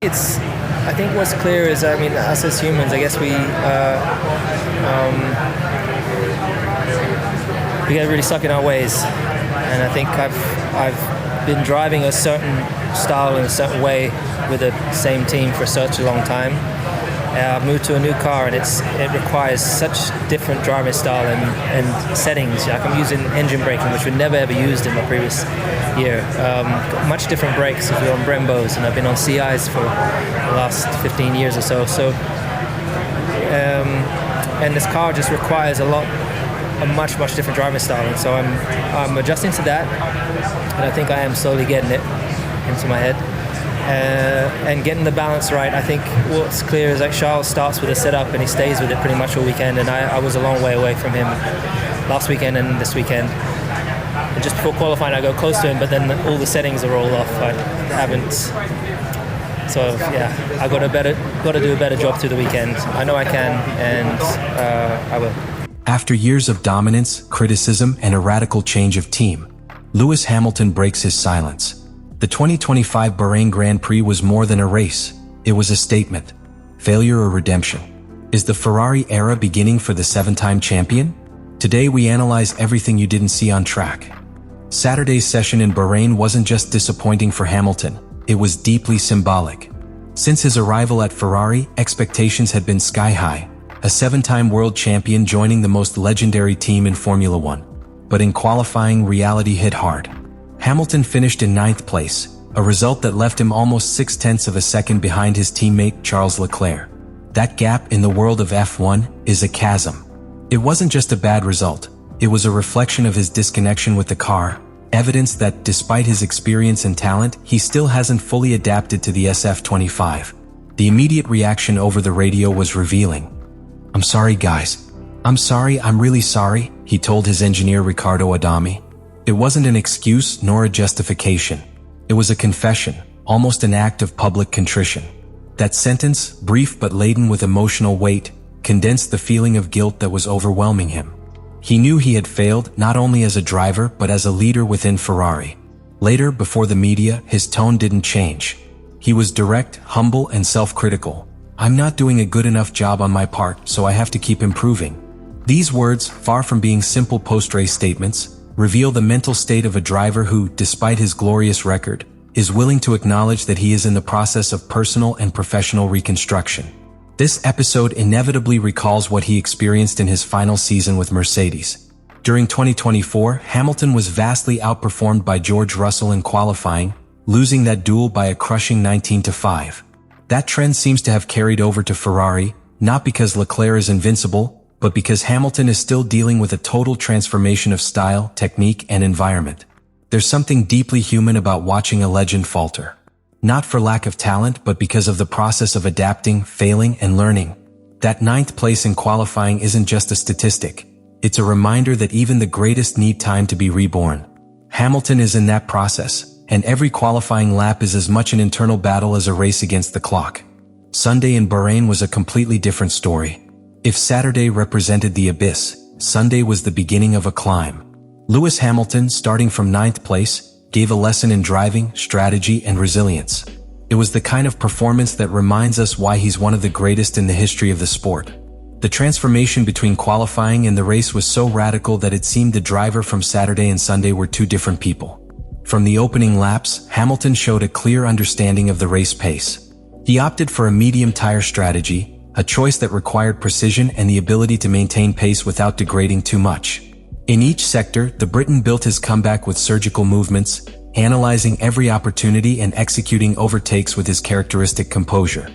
I think what's clear is, I mean, us as humans, I guess we get really stuck in our ways, and I think I've been driving a certain style in a certain way with the same team for such a long time. I've moved to a new car, and it requires such different driving style and settings. Like I'm using engine braking, which we'd never ever used in the previous year. Got much different brakes if you're on Brembos, and I've been on CIs for the last 15 years or so. And this car just requires a much different driving style, and so I'm adjusting to that, and I think I am slowly getting it into my head. And getting the balance right. I think what's clear is that Charles starts with a setup and he stays with it pretty much all weekend, and I was a long way away from him last weekend and this weekend. And just before qualifying I go close to him, but then all the settings are all off. I haven't. So yeah, I got to do a better job through the weekend. I know I can, and I will. After years of dominance, criticism, and a radical change of team, Lewis Hamilton breaks his silence. The 2025 Bahrain Grand Prix was more than a race. It was a statement. Failure or redemption? Is the Ferrari era beginning for the seven-time champion? Today we analyze everything you didn't see on track. Saturday's session in Bahrain wasn't just disappointing for Hamilton, it was deeply symbolic. Since his arrival at Ferrari, expectations had been sky-high, a seven-time world champion joining the most legendary team in Formula One. But in qualifying, reality hit hard. Hamilton finished in 9th place, a result that left him almost 0.6 of a second behind his teammate Charles Leclerc. That gap in the world of F1 is a chasm. It wasn't just a bad result, it was a reflection of his disconnection with the car, evidence that despite his experience and talent, he still hasn't fully adapted to the SF-25. The immediate reaction over the radio was revealing. "I'm sorry guys. I'm really sorry," he told his engineer Riccardo Adami. It wasn't an excuse nor a justification. It was a confession, almost an act of public contrition. That sentence, brief but laden with emotional weight, condensed the feeling of guilt that was overwhelming him. He knew he had failed not only as a driver but as a leader within Ferrari. Later, before the media, his tone didn't change. He was direct, humble, and self-critical. "I'm not doing a good enough job on my part, so I have to keep improving." These words, far from being simple post-race statements, reveal the mental state of a driver who, despite his glorious record, is willing to acknowledge that he is in the process of personal and professional reconstruction. This episode inevitably recalls what he experienced in his final season with Mercedes. During 2024, Hamilton was vastly outperformed by George Russell in qualifying, losing that duel by a crushing 19-5. That trend seems to have carried over to Ferrari, not because Leclerc is invincible, but because Hamilton is still dealing with a total transformation of style, technique, and environment. There's something deeply human about watching a legend falter. Not for lack of talent, but because of the process of adapting, failing, and learning. That 9th place in qualifying isn't just a statistic. It's a reminder that even the greatest need time to be reborn. Hamilton is in that process, and every qualifying lap is as much an internal battle as a race against the clock. Sunday in Bahrain was a completely different story. If Saturday represented the abyss, Sunday was the beginning of a climb. Lewis Hamilton, starting from 9th place, gave a lesson in driving, strategy, and resilience. It was the kind of performance that reminds us why he's one of the greatest in the history of the sport. The transformation between qualifying and the race was so radical that it seemed the driver from Saturday and Sunday were two different people. From the opening laps, Hamilton showed a clear understanding of the race pace. He opted for a medium tire strategy, a choice that required precision and the ability to maintain pace without degrading too much. In each sector, the Briton built his comeback with surgical movements, analyzing every opportunity and executing overtakes with his characteristic composure.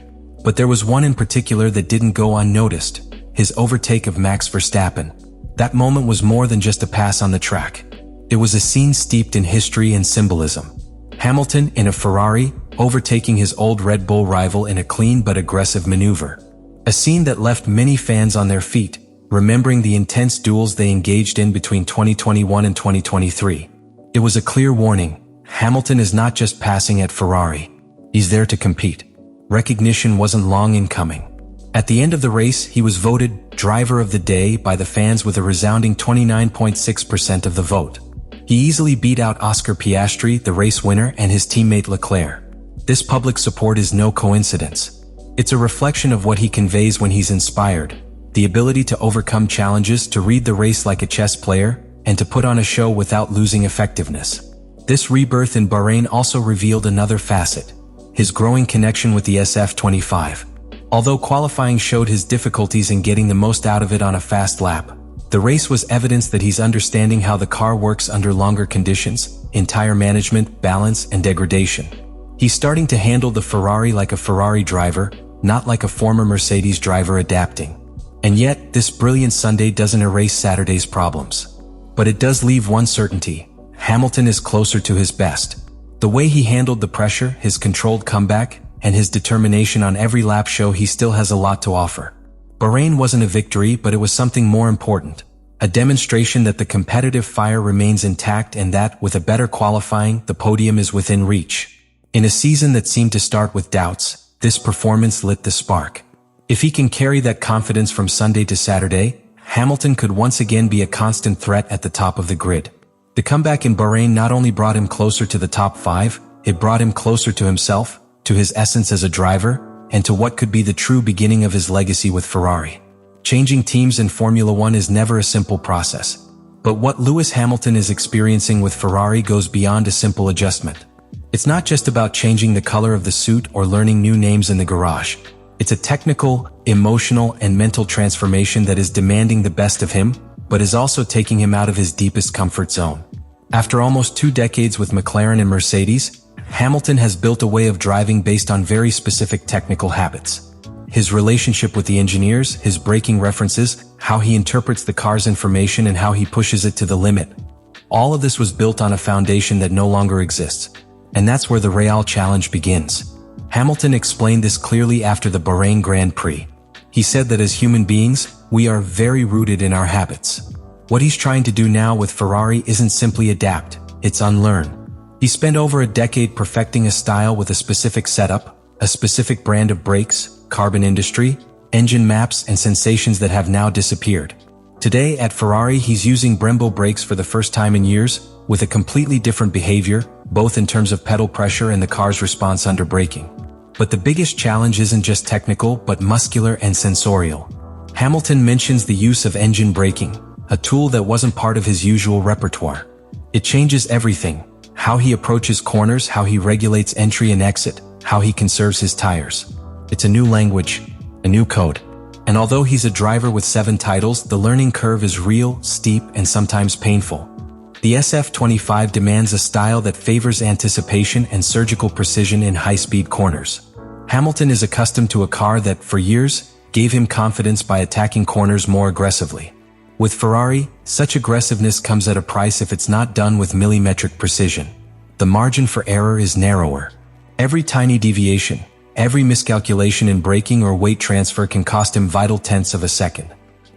But there was one in particular that didn't go unnoticed, his overtake of Max Verstappen. That moment was more than just a pass on the track. It was a scene steeped in history and symbolism. Hamilton, in a Ferrari, overtaking his old Red Bull rival in a clean but aggressive maneuver. A scene that left many fans on their feet, remembering the intense duels they engaged in between 2021 and 2023. It was a clear warning. Hamilton is not just passing at Ferrari. He's there to compete. Recognition wasn't long in coming. At the end of the race, he was voted Driver of the Day by the fans with a resounding 29.6% of the vote. He easily beat out Oscar Piastri, the race winner, and his teammate Leclerc. This public support is no coincidence. It's a reflection of what he conveys when he's inspired, the ability to overcome challenges, to read the race like a chess player, and to put on a show without losing effectiveness. This rebirth in Bahrain also revealed another facet: his growing connection with the SF-25. Although qualifying showed his difficulties in getting the most out of it on a fast lap, the race was evidence that he's understanding how the car works under longer conditions, in tire management, balance, and degradation. He's starting to handle the Ferrari like a Ferrari driver, not like a former Mercedes driver adapting. And yet, this brilliant Sunday doesn't erase Saturday's problems. But it does leave one certainty: Hamilton is closer to his best. The way he handled the pressure, his controlled comeback, and his determination on every lap show he still has a lot to offer. Bahrain wasn't a victory, but it was something more important. A demonstration that the competitive fire remains intact and that, with a better qualifying, the podium is within reach. In a season that seemed to start with doubts, this performance lit the spark. If he can carry that confidence from Sunday to Saturday, Hamilton could once again be a constant threat at the top of the grid. The comeback in Bahrain not only brought him closer to the top 5, it brought him closer to himself, to his essence as a driver, and to what could be the true beginning of his legacy with Ferrari. Changing teams in Formula One is never a simple process. But what Lewis Hamilton is experiencing with Ferrari goes beyond a simple adjustment. It's not just about changing the color of the suit or learning new names in the garage. It's a technical, emotional, and mental transformation that is demanding the best of him, but is also taking him out of his deepest comfort zone. After almost 2 decades with McLaren and Mercedes, Hamilton has built a way of driving based on very specific technical habits. His relationship with the engineers, his braking references, how he interprets the car's information, and how he pushes it to the limit. All of this was built on a foundation that no longer exists. And that's where the real challenge begins. Hamilton explained this clearly after the Bahrain Grand Prix. He said that as human beings, we are very rooted in our habits. What he's trying to do now with Ferrari isn't simply adapt, it's unlearn. He spent over a decade perfecting a style with a specific setup, a specific brand of brakes, carbon industry, engine maps, and sensations that have now disappeared. Today at Ferrari, he's using Brembo brakes for the first time in years, with a completely different behavior, both in terms of pedal pressure and the car's response under braking. But the biggest challenge isn't just technical, but muscular and sensorial. Hamilton mentions the use of engine braking, a tool that wasn't part of his usual repertoire. It changes everything: how he approaches corners, how he regulates entry and exit, how he conserves his tires. It's a new language, a new code. And although he's a driver with 7 titles, the learning curve is real, steep, and sometimes painful. The SF-25 demands a style that favors anticipation and surgical precision in high-speed corners. Hamilton is accustomed to a car that, for years, gave him confidence by attacking corners more aggressively. With Ferrari, such aggressiveness comes at a price if it's not done with millimetric precision. The margin for error is narrower. Every tiny deviation, every miscalculation in braking or weight transfer can cost him vital tenths of a second.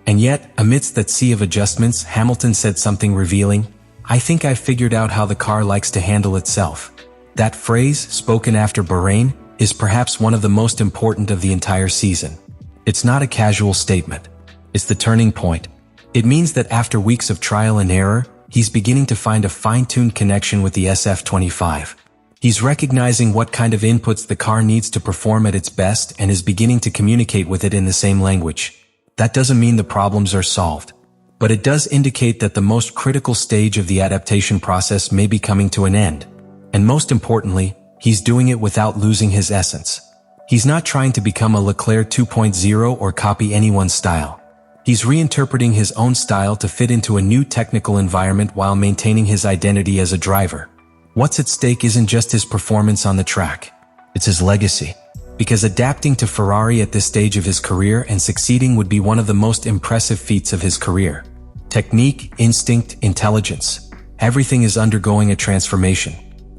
And yet, amidst that sea of adjustments, Hamilton said something revealing: "I think I've figured out how the car likes to handle itself." That phrase, spoken after Bahrain, is perhaps one of the most important of the entire season. It's not a casual statement. It's the turning point. It means that after weeks of trial and error, he's beginning to find a fine-tuned connection with the SF-25. He's recognizing what kind of inputs the car needs to perform at its best and is beginning to communicate with it in the same language. That doesn't mean the problems are solved, but it does indicate that the most critical stage of the adaptation process may be coming to an end. And most importantly, he's doing it without losing his essence. He's not trying to become a Leclerc 2.0 or copy anyone's style. He's reinterpreting his own style to fit into a new technical environment while maintaining his identity as a driver. What's at stake isn't just his performance on the track, it's his legacy. Because adapting to Ferrari at this stage of his career and succeeding would be one of the most impressive feats of his career. Technique, instinct, intelligence, everything is undergoing a transformation.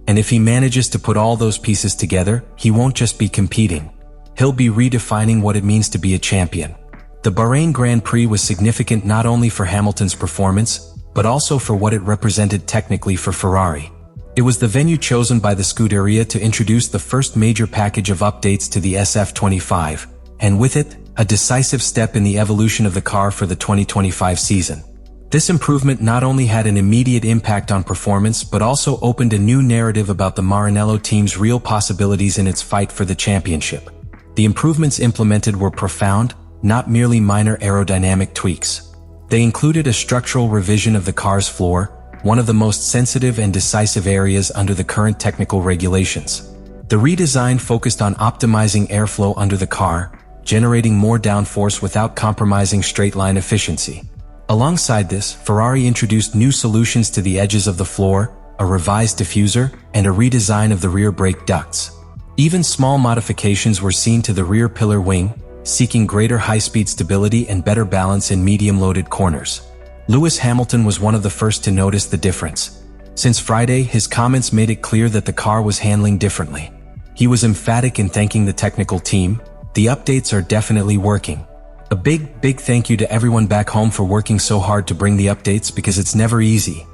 And if he manages to put all those pieces together, he won't just be competing. He'll be redefining what it means to be a champion. The Bahrain Grand Prix was significant not only for Hamilton's performance, but also for what it represented technically for Ferrari. It was the venue chosen by the Scuderia to introduce the first major package of updates to the SF-25, and with it, a decisive step in the evolution of the car for the 2025 season. This improvement not only had an immediate impact on performance but also opened a new narrative about the Maranello team's real possibilities in its fight for the championship. The improvements implemented were profound, not merely minor aerodynamic tweaks. They included a structural revision of the car's floor, one of the most sensitive and decisive areas under the current technical regulations. The redesign focused on optimizing airflow under the car, generating more downforce without compromising straight-line efficiency. Alongside this, Ferrari introduced new solutions to the edges of the floor, a revised diffuser, and a redesign of the rear brake ducts. Even small modifications were seen to the rear pillar wing, seeking greater high-speed stability and better balance in medium-loaded corners. Lewis Hamilton was one of the first to notice the difference. Since Friday, his comments made it clear that the car was handling differently. He was emphatic in thanking the technical team. The updates are definitely working. A big thank you to everyone back home for working so hard to bring the updates because it's never easy.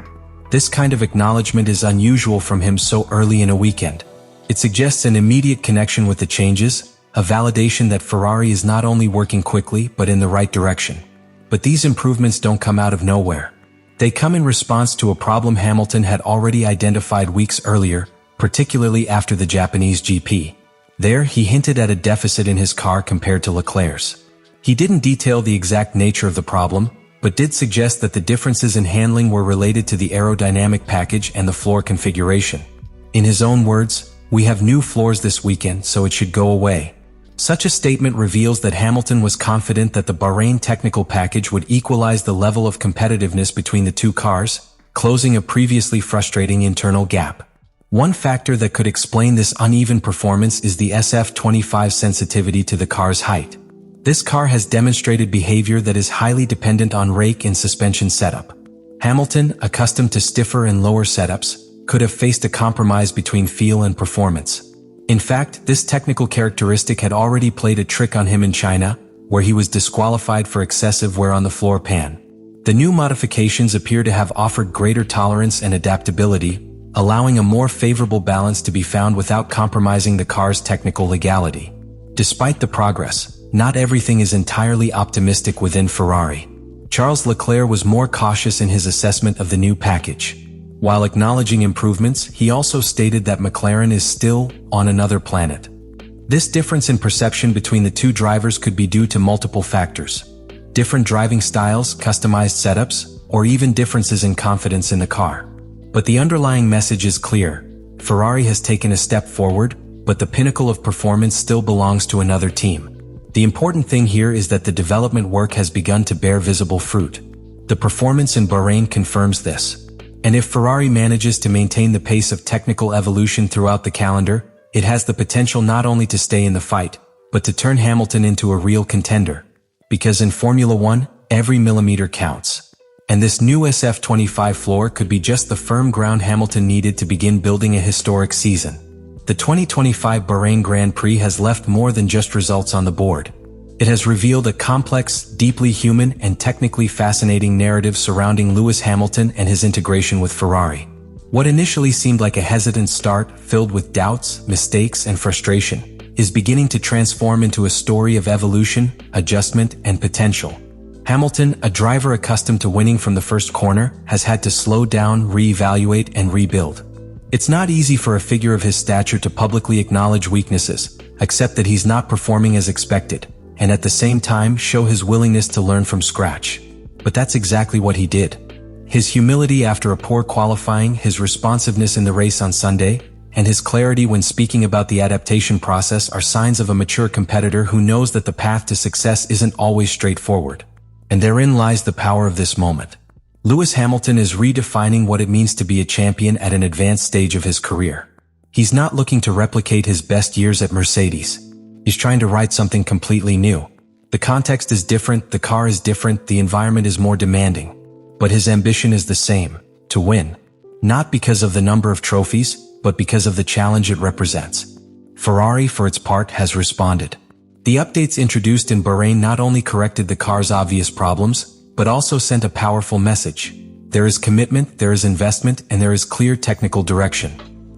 This kind of acknowledgement is unusual from him so early in a weekend. It suggests an immediate connection with the changes, a validation that Ferrari is not only working quickly but in the right direction. But these improvements don't come out of nowhere. They come in response to a problem Hamilton had already identified weeks earlier, particularly after the Japanese GP. There, he hinted at a deficit in his car compared to Leclerc's. He didn't detail the exact nature of the problem, but did suggest that the differences in handling were related to the aerodynamic package and the floor configuration. In his own words, "We have new floors this weekend, so it should go away." Such a statement reveals that Hamilton was confident that the Bahrain technical package would equalize the level of competitiveness between the two cars, closing a previously frustrating internal gap. One factor that could explain this uneven performance is the SF-25 sensitivity to the car's height. This car has demonstrated behavior that is highly dependent on rake and suspension setup. Hamilton, accustomed to stiffer and lower setups, could have faced a compromise between feel and performance. In fact, this technical characteristic had already played a trick on him in China, where he was disqualified for excessive wear on the floor pan. The new modifications appear to have offered greater tolerance and adaptability, allowing a more favorable balance to be found without compromising the car's technical legality. Despite the progress, not everything is entirely optimistic within Ferrari. Charles Leclerc was more cautious in his assessment of the new package. While acknowledging improvements, he also stated that McLaren is still on another planet. This difference in perception between the two drivers could be due to multiple factors: different driving styles, customized setups, or even differences in confidence in the car. But the underlying message is clear. Ferrari has taken a step forward, but the pinnacle of performance still belongs to another team. The important thing here is that the development work has begun to bear visible fruit. The performance in Bahrain confirms this. And if Ferrari manages to maintain the pace of technical evolution throughout the calendar, it has the potential not only to stay in the fight, but to turn Hamilton into a real contender. Because in Formula One, every millimeter counts. And this new SF-25 floor could be just the firm ground Hamilton needed to begin building a historic season. The 2025 Bahrain Grand Prix has left more than just results on the board. It has revealed a complex, deeply human, and technically fascinating narrative surrounding Lewis Hamilton and his integration with Ferrari. What initially seemed like a hesitant start, filled with doubts, mistakes, and frustration, is beginning to transform into a story of evolution, adjustment, and potential. Hamilton, a driver accustomed to winning from the first corner, has had to slow down, reevaluate, and rebuild. It's not easy for a figure of his stature to publicly acknowledge weaknesses, accept that he's not performing as expected, and at the same time show his willingness to learn from scratch. But that's exactly what he did. His humility after a poor qualifying, his responsiveness in the race on Sunday, and his clarity when speaking about the adaptation process are signs of a mature competitor who knows that the path to success isn't always straightforward. And therein lies the power of this moment. Lewis Hamilton is redefining what it means to be a champion at an advanced stage of his career. He's not looking to replicate his best years at Mercedes. He's trying to write something completely new. The context is different, the car is different, the environment is more demanding. But his ambition is the same: to win. Not because of the number of trophies, but because of the challenge it represents. Ferrari, for its part, has responded. The updates introduced in Bahrain not only corrected the car's obvious problems, but also sent a powerful message. There is commitment, there is investment, and there is clear technical direction.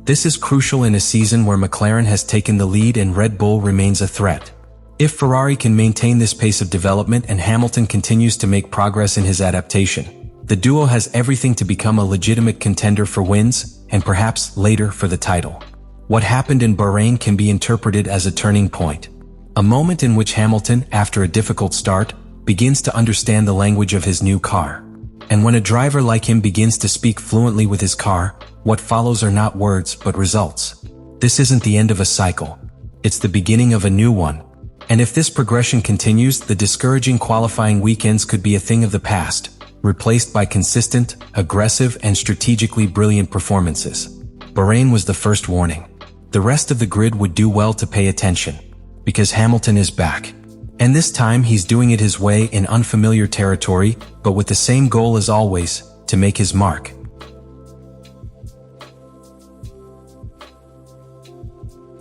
This is crucial in a season where McLaren has taken the lead and Red Bull remains a threat. If Ferrari can maintain this pace of development and Hamilton continues to make progress in his adaptation, The duo has everything to become a legitimate contender for wins, and perhaps later for the title. What happened in Bahrain can be interpreted as a turning point. A moment in which Hamilton, after a difficult start, begins to understand the language of his new car. And when a driver like him begins to speak fluently with his car, what follows are not words but results. This isn't the end of a cycle. It's the beginning of a new one. And if this progression continues, the discouraging qualifying weekends could be a thing of the past, replaced by consistent, aggressive, and strategically brilliant performances. Bahrain was the first warning. The rest of the grid would do well to pay attention, because Hamilton is back. And this time he's doing it his way in unfamiliar territory, but with the same goal as always, to make his mark.